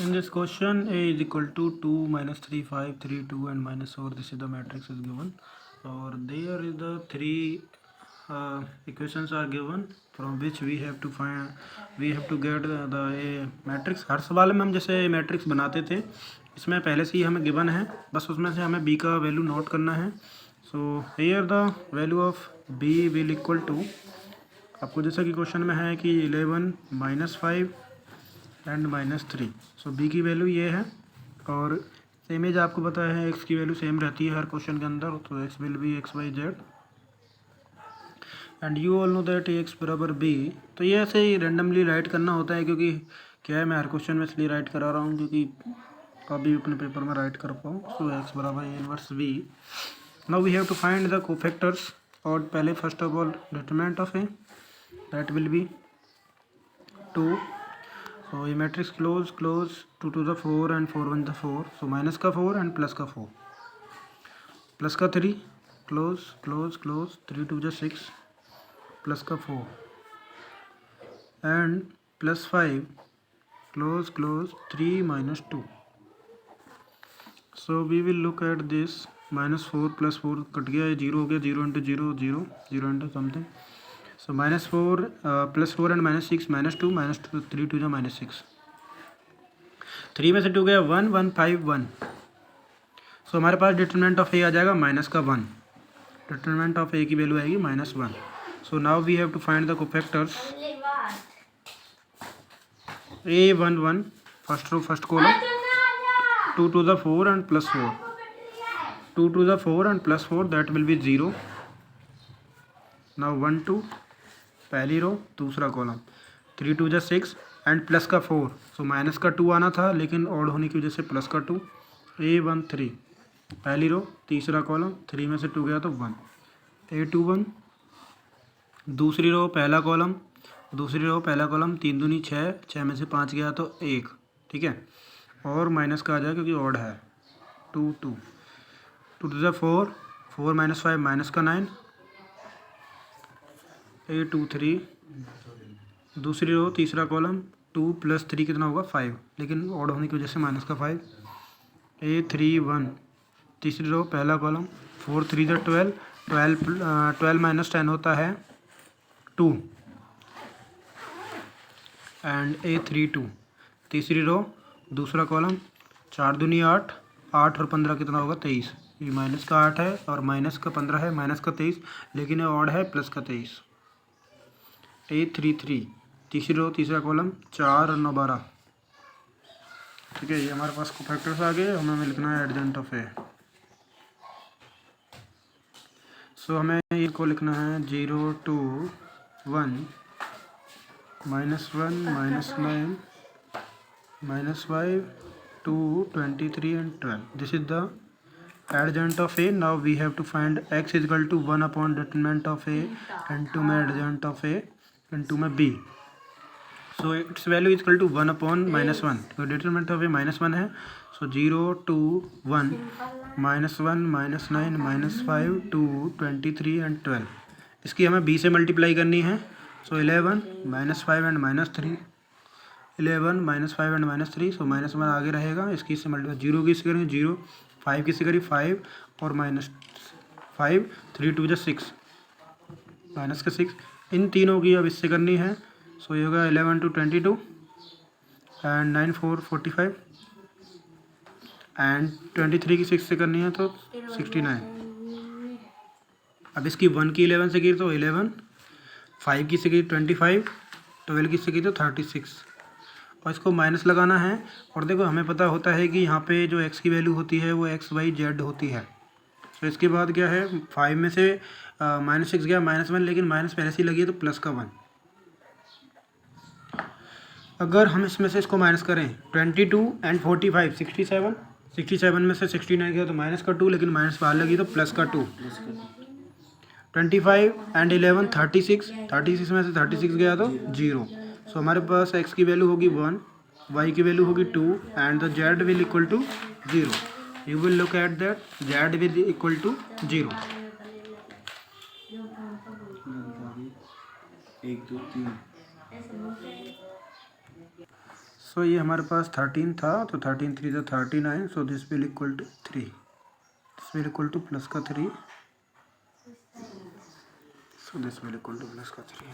In this question, A is equal to 2, minus 3, 5, 3, 2 and minus 4. This is the matrix is given. Or there is the three equations are given from which we have to get the A matrix. हर सवाल में हम जैसे matrix बनाते थे, इसमें पहले से ही हमें गिवन है, बस उसमें से हमें B का वैल्यू नोट करना है. So here the value of B will equal to, आपको जैसा कि क्वेश्चन में है कि 11 minus 5 एंड -3. सो बी की वैल्यू ये है. और सेम एज आपको पता है एक्स की वैल्यू सेम रहती है हर क्वेश्चन के अंदर, तो X will be X Y Z and you all know that X बराबर बी. तो ये ऐसे ही रेंडमली राइट करना होता है, क्योंकि क्या है मैं हर क्वेश्चन में इसलिए राइट करा रहा हूँ क्योंकि कभी अपने पेपर में राइट कर पाऊँ. सो एक्स बराबर A inverse B. Now we have to find the cofactors. और पहले first of all determinant of A, that will be 2. So ये matrix close 2 to the 4 and 4 1 the 4. So minus का 4 and plus का 4, plus का 3 close 3 2 the 6, plus का 4 and plus 5 close 3 minus 2. So we will look at this. -4 + 4 cut गया, 0 हो गया, 0 into 0 0 0 into something. So -4 + 4 and -6 -2 -2 3 2 जा -6. 3 में से 2 गया 1 1 5 1. सो हमारे पास डिटरमिनेंट ऑफ ए आ जाएगा माइनस का 1. डिटरमिनेंट ऑफ ए की वैल्यू आएगी -1. So now we have to find the cofactors. A1 1 first row first column, 2 to the 4 and +4. 2 to the 4 and +4 that will be 0. Now 1 2 पहली रो दूसरा कॉलम, 3 2 जा 6 एंड प्लस का 4. So minus का 2 आना था लेकिन ऑड होने की वजह से प्लस का 2. A1 3 पहली रो तीसरा कॉलम, 3 में से 2 गया तो 1. A2 1 दूसरी रो पहला कॉलम, 3 दूनी 6, 6 में से 5 गया तो 1. ठीक है, और माइनस का आ जाए क्योंकि ऑड है. 2 2 2 to the 4 4 - 5 माइनस का 9. A2 3 दूसरी रो तीसरा कॉलम, 2 + 3 कितना होगा 5, लेकिन ऑड होने की वजह से माइनस का 5. A3 1 तीसरी रो पहला कॉलम, 4 3 जा 12 12 - 10 होता है 2. एंड A3 2 तीसरी रो दूसरा कॉलम, 4 दूनी 8 8 और 15 कितना होगा 23. ये माइनस का 8 है और माइनस का 15 है, माइनस का 23, लेकिन ये ऑड है प्लस का 23. A3 3 तीसरी रो तीसरा कॉलम, 4 और 9 12. ठीक है, ये हमारे पास कोफैक्टर्स आ गए. हमें लिखना है एडजेंट ऑफ ए. सो हमें इनको लिखना है 0 2 1 -1 -9 -5 2 23 and 12. This is the adjoint of A. Now we have to find x is equal to 1 upon determinant of A into my adjoint of A into my B. So its value is equal to 1 upon -1. तो determinant of A -1 है. So 0 2 1 -1 -9 -5 2 23 and 12. इसकी हमें B से multiply करनी है. सो 11 -5 and -3 11 -5 and -3. सो -1 आगे रहेगा, इसकी से मल्टीप्लाई 0 की इससे करेंगे 0, 5 की से करी 5 और -5 3 2 जा 6 माइनस का 6. इन तीनों की अब इससे करनी है. सो ये होगा 11 2 22 एंड 9 4 45 एंड 23 की 6 से करनी है तो 69. अब इसकी 1 की 11 से की तो 11, 5 की से की 25, 12 की से की तो 36. और इसको माइनस लगाना है. और देखो हमें पता होता है कि यहाँ पे जो x की वैल्यू होती है वो x y z होती है. तो इसके बाद क्या है, 5 में से -6 गया -1, लेकिन माइनस पहले से ही लगी है तो प्लस का 1. अगर हम इसमें से इसको माइनस करें 22 एंड 45 67 में से 69 गया तो माइनस का 2, लेकिन माइनस बाहर लगी तो प्लस का 2. 25 एंड 11 36 में से 36 गया तो 0. सो हमारे पास x की वैल्यू होगी 1, y की वैल्यू होगी 2 and the z will equal to 0. You will look at that z will equal to 0. 1 2 3. So ये हमारे पास 13 था, तो 13 3 तो 39, so this will equal to 3, this will equal to plus का 3, so this will equal to plus का 3।